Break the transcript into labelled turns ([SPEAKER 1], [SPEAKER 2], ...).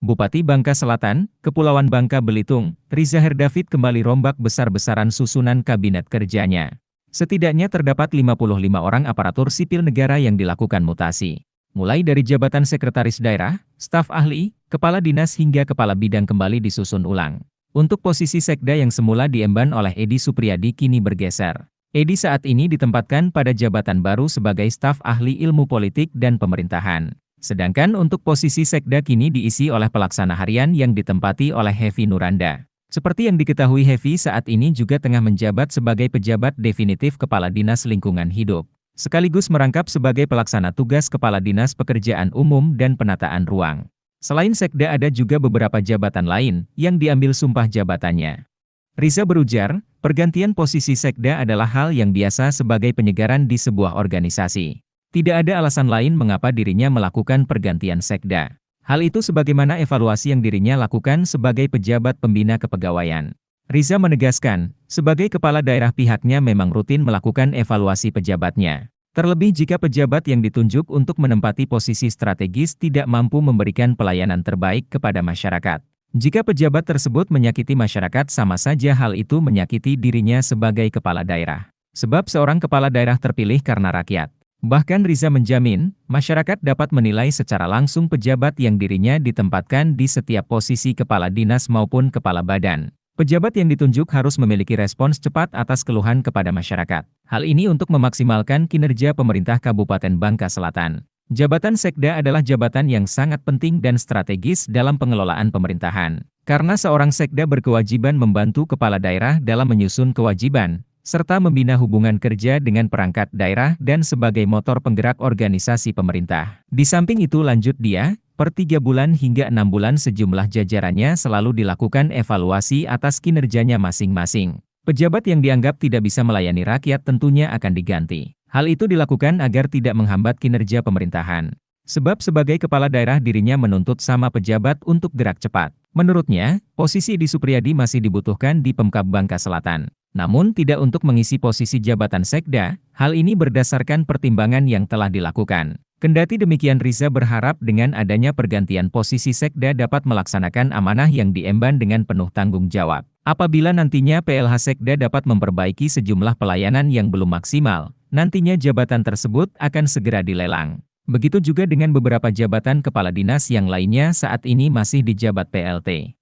[SPEAKER 1] Bupati Bangka Selatan, Kepulauan Bangka Belitung, Riza Herdavid kembali rombak besar-besaran susunan kabinet kerjanya. Setidaknya terdapat 55 orang aparatur sipil negara yang dilakukan mutasi. Mulai dari jabatan sekretaris daerah, staf ahli, kepala dinas hingga kepala bidang kembali disusun ulang. Untuk posisi sekda yang semula diemban oleh Edi Supriyadi kini bergeser. Edi saat ini ditempatkan pada jabatan baru sebagai staf ahli ilmu politik dan pemerintahan. Sedangkan untuk posisi sekda kini diisi oleh pelaksana harian yang ditempati oleh Hevi Nuranda. Seperti yang diketahui Hevi saat ini juga tengah menjabat sebagai pejabat definitif Kepala Dinas Lingkungan Hidup, sekaligus merangkap sebagai pelaksana tugas Kepala Dinas Pekerjaan Umum dan Penataan Ruang. Selain sekda ada juga beberapa jabatan lain yang diambil sumpah jabatannya. Riza berujar, pergantian posisi sekda adalah hal yang biasa sebagai penyegaran di sebuah organisasi. Tidak ada alasan lain mengapa dirinya melakukan pergantian sekda. Hal itu sebagaimana evaluasi yang dirinya lakukan sebagai pejabat pembina kepegawaian. Riza menegaskan, sebagai kepala daerah pihaknya memang rutin melakukan evaluasi pejabatnya. Terlebih jika pejabat yang ditunjuk untuk menempati posisi strategis tidak mampu memberikan pelayanan terbaik kepada masyarakat. Jika pejabat tersebut menyakiti masyarakat sama saja hal itu menyakiti dirinya sebagai kepala daerah. Sebab seorang kepala daerah terpilih karena rakyat. Bahkan Riza menjamin, masyarakat dapat menilai secara langsung pejabat yang dirinya ditempatkan di setiap posisi kepala dinas maupun kepala badan. Pejabat yang ditunjuk harus memiliki respons cepat atas keluhan kepada masyarakat. Hal ini untuk memaksimalkan kinerja pemerintah Kabupaten Bangka Selatan. Jabatan sekda adalah jabatan yang sangat penting dan strategis dalam pengelolaan pemerintahan. Karena seorang sekda berkewajiban membantu kepala daerah dalam menyusun kewajiban, serta membina hubungan kerja dengan perangkat daerah dan sebagai motor penggerak organisasi pemerintah. Di samping itu lanjut dia, per 3 bulan hingga 6 bulan sejumlah jajarannya selalu dilakukan evaluasi atas kinerjanya masing-masing. Pejabat yang dianggap tidak bisa melayani rakyat tentunya akan diganti. Hal itu dilakukan agar tidak menghambat kinerja pemerintahan. Sebab sebagai kepala daerah dirinya menuntut sama pejabat untuk gerak cepat. Menurutnya, posisi Edi Supriyadi masih dibutuhkan di Pemkab Bangka Selatan. Namun tidak untuk mengisi posisi jabatan sekda, hal ini berdasarkan pertimbangan yang telah dilakukan. Kendati demikian Riza berharap dengan adanya pergantian posisi sekda dapat melaksanakan amanah yang diemban dengan penuh tanggung jawab. Apabila nantinya PLH sekda dapat memperbaiki sejumlah pelayanan yang belum maksimal, nantinya jabatan tersebut akan segera dilelang. Begitu juga dengan beberapa jabatan kepala dinas yang lainnya saat ini masih dijabat PLT.